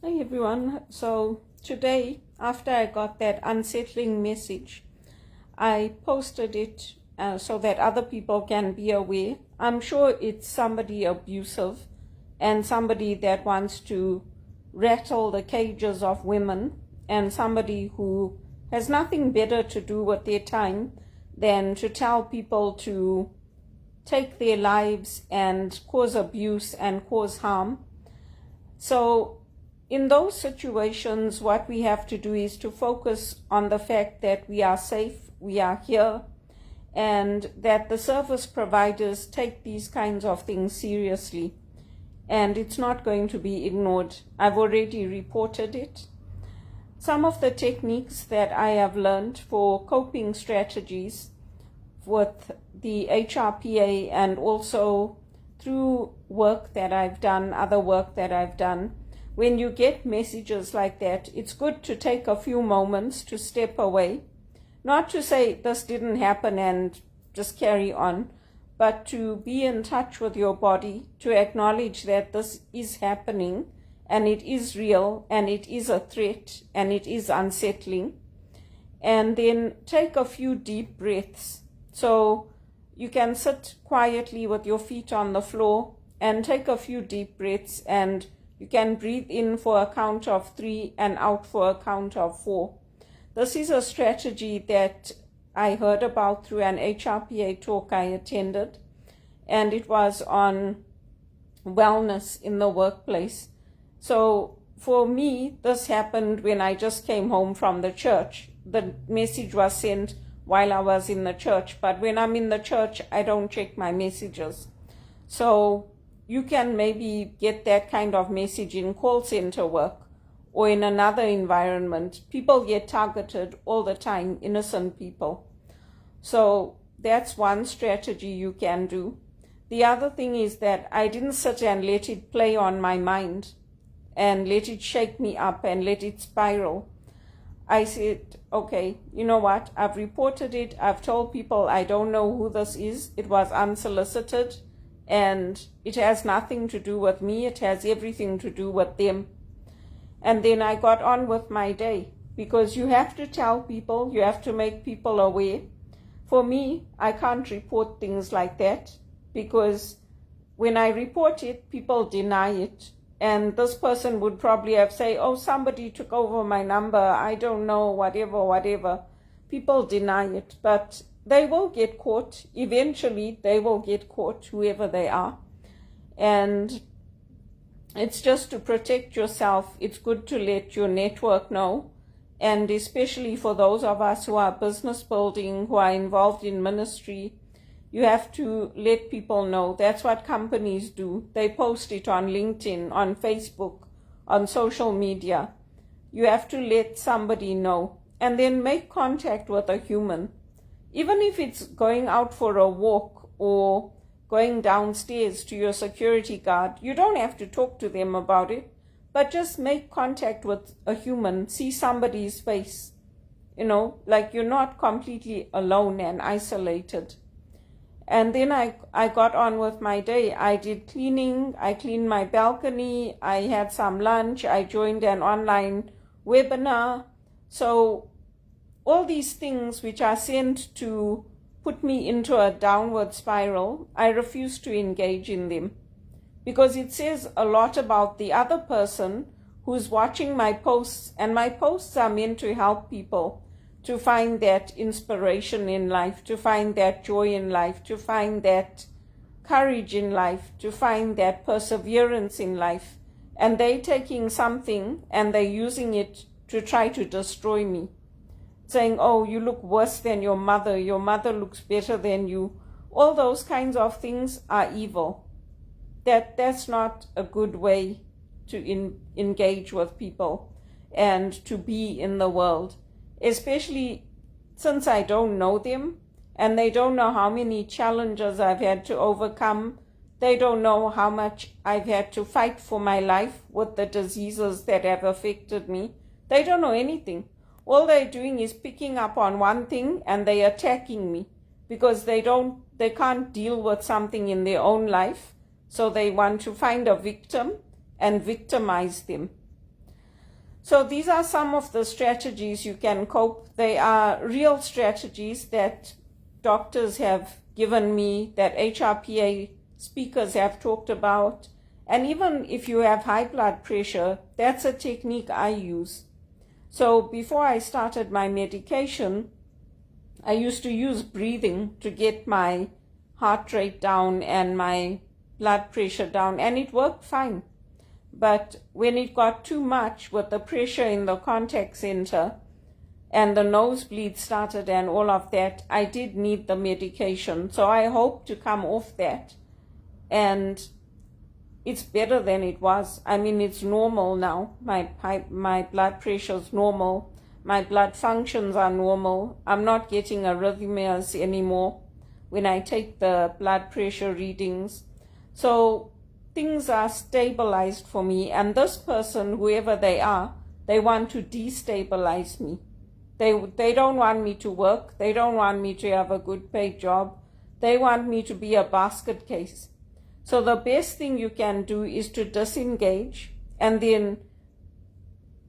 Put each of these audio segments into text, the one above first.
Hi everyone. So today, after I got that unsettling message, I posted it so that other people can be aware. I'm sure it's somebody abusive and somebody that wants to rattle the cages of women, and somebody who has nothing better to do with their time than to tell people to take their lives and cause abuse and cause harm. So in those situations, what we have to do is to focus on the fact that we are safe, we are here, and that the service providers take these kinds of things seriously. And it's not going to be ignored. I've already reported it. Some of the techniques that I have learned for coping strategies with the HRPA, and also through work that I've done, other work that I've done, when you get messages like that, it's good to take a few moments to step away. Not to say this didn't happen and just carry on, but to be in touch with your body, to acknowledge that this is happening and it is real and it is a threat and it is unsettling. And then take a few deep breaths. So you can sit quietly with your feet on the floor and take a few deep breaths, and you can breathe in for a count of 3 and out for a count of 4. This is a strategy that I heard about through an HRPA talk I attended, and it was on wellness in the workplace. So for me, this happened when I just came home from the church. The message was sent while I was in the church, but when I'm in the church, I don't check my messages. So you can maybe get that kind of message in call center work or in another environment. People get targeted all the time, innocent people. So that's one strategy you can do. The other thing is that I didn't sit and let it play on my mind and let it shake me up and let it spiral. I said, okay, you know what? I've reported it. I've told people I don't know who this is. It was unsolicited. And it has nothing to do with me. It has everything to do with them. And then I got on with my day, because you have to tell people, you have to make people aware. For me, I can't report things like that, because when I report it, people deny it. And this person would probably have say, oh, somebody took over my number, I don't know, whatever. People deny it, but they will get caught. Eventually, they will get caught, whoever they are. And it's just to protect yourself. It's good to let your network know. And especially for those of us who are business building, who are involved in ministry, you have to let people know. That's what companies do. They post it on LinkedIn, on Facebook, on social media. You have to let somebody know. And then make contact with a human. Even if it's going out for a walk or going downstairs to your security guard, you don't have to talk to them about it, but just make contact with a human, see somebody's face, like you're not completely alone and isolated. And then I got on with my day. I did cleaning, I cleaned my balcony, I had some lunch, I joined an online webinar. So all these things which are sent to put me into a downward spiral, I refuse to engage in them, because it says a lot about the other person who's watching my posts, and my posts are meant to help people to find that inspiration in life, to find that joy in life, to find that courage in life, to find that perseverance in life. And they're taking something and they're using it to try to destroy me, saying, oh, you look worse than your mother looks better than you. All those kinds of things are evil. That's not a good way to engage with people and to be in the world, especially since I don't know them and they don't know how many challenges I've had to overcome. They don't know how much I've had to fight for my life with the diseases that have affected me. They don't know anything. All they're doing is picking up on one thing and they're attacking me, because they can't deal with something in their own life. So they want to find a victim and victimize them. So these are some of the strategies you can cope. They are real strategies that doctors have given me, that HRPA speakers have talked about. And even if you have high blood pressure, that's a technique I use. So before I started my medication, I used to use breathing to get my heart rate down and my blood pressure down, and it worked fine. But when it got too much with the pressure in the contact center and the nosebleed started and all of that, I did need the medication. So I hope to come off that. And it's better than it was. I mean, it's normal now. My blood pressure is normal. My blood functions are normal. I'm not getting arrhythmias anymore when I take the blood pressure readings. So things are stabilized for me, and this person, whoever they are, they want to destabilize me. They don't want me to work. They don't want me to have a good paid job. They want me to be a basket case. So the best thing you can do is to disengage and then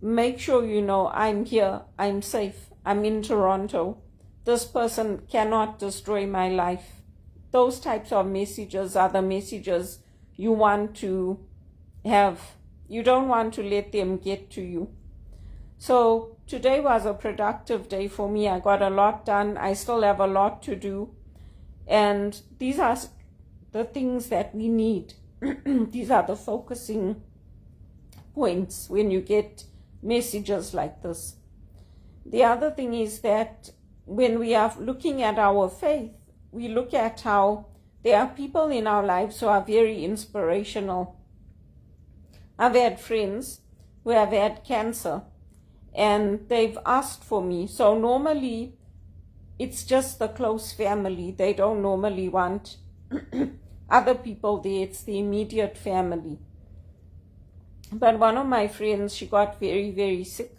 make sure you know, I'm here, I'm safe, I'm in Toronto. This person cannot destroy my life. Those types of messages are the messages you want to have. You don't want to let them get to you. So today was a productive day for me. I got a lot done. I still have a lot to do. And these are the things that we need. These are the focusing points when you get messages like this. The other thing is that when we are looking at our faith, we look at how there are people in our lives who are very inspirational. I've had friends who have had cancer and they've asked for me. So normally it's just the close family. They don't normally want other people there. It's the immediate family. But one of my friends, she got very, very sick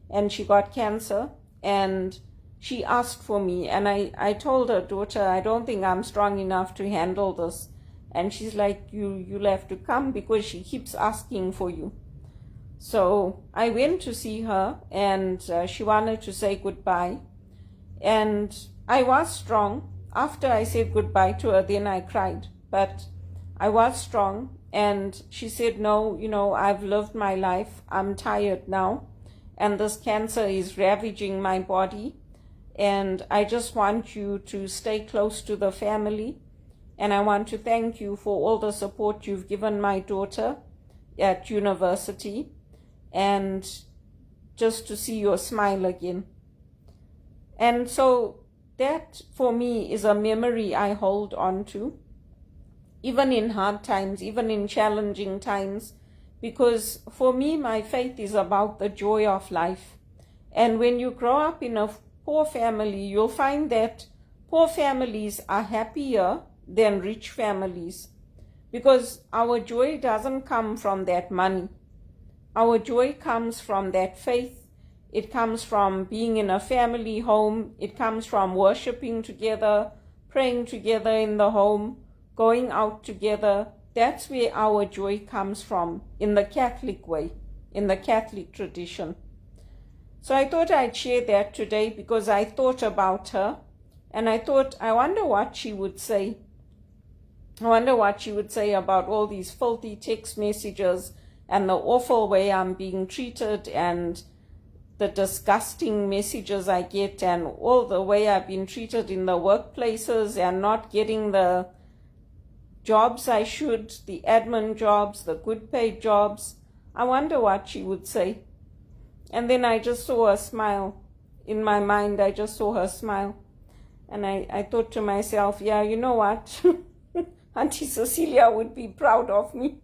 and she got cancer, and she asked for me, and I told her daughter, I don't think I'm strong enough to handle this. And she's like, you'll have to come because she keeps asking for you. So I went to see her, and she wanted to say goodbye. And I was strong. After I said goodbye to her, then I cried. But I was strong, and she said, no, I've lived my life. I'm tired now, and this cancer is ravaging my body. And I just want you to stay close to the family. And I want to thank you for all the support you've given my daughter at university, and just to see your smile again. And so that for me is a memory I hold on to, even in hard times, even in challenging times, because for me, my faith is about the joy of life. And when you grow up in a poor family, you'll find that poor families are happier than rich families, because our joy doesn't come from that money. Our joy comes from that faith. It comes from being in a family home. It comes from worshiping together, praying together in the home, going out together. That's where our joy comes from, in the Catholic way, in the Catholic tradition. So I thought I'd share that today because I thought about her, and I thought, I wonder what she would say. I wonder what she would say about all these filthy text messages and the awful way I'm being treated and the disgusting messages I get and all the way I've been treated in the workplaces and not getting the jobs I should, the admin jobs, the good paid jobs. I wonder what she would say. And then I just saw her smile. In my mind, I just saw her smile. And I thought to myself, yeah, you know what? Auntie Cecilia would be proud of me.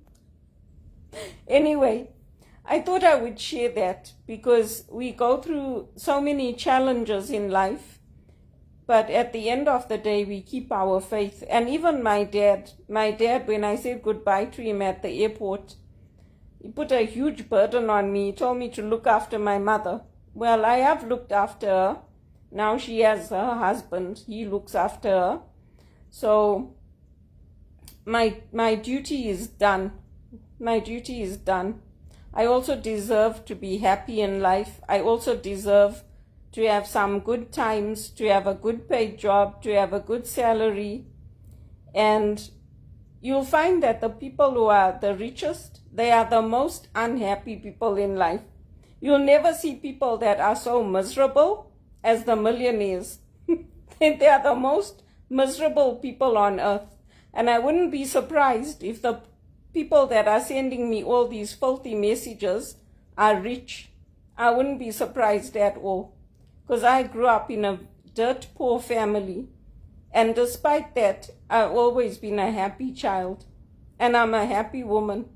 Anyway, I thought I would share that because we go through so many challenges in life, but at the end of the day, we keep our faith. And even my dad, when I said goodbye to him at the airport, he put a huge burden on me. He told me to look after my mother. Well, I have looked after her. Now she has her husband. He looks after her. So my duty is done. My duty is done. I also deserve to be happy in life. I also deserve to have some good times, to have a good paid job, to have a good salary. And you'll find that the people who are the richest, they are the most unhappy people in life. You'll never see people that are so miserable as the millionaires. They are the most miserable people on earth. And I wouldn't be surprised if the people that are sending me all these filthy messages are rich. I wouldn't be surprised at all, because I grew up in a dirt poor family. And despite that, I've always been a happy child, and I'm a happy woman.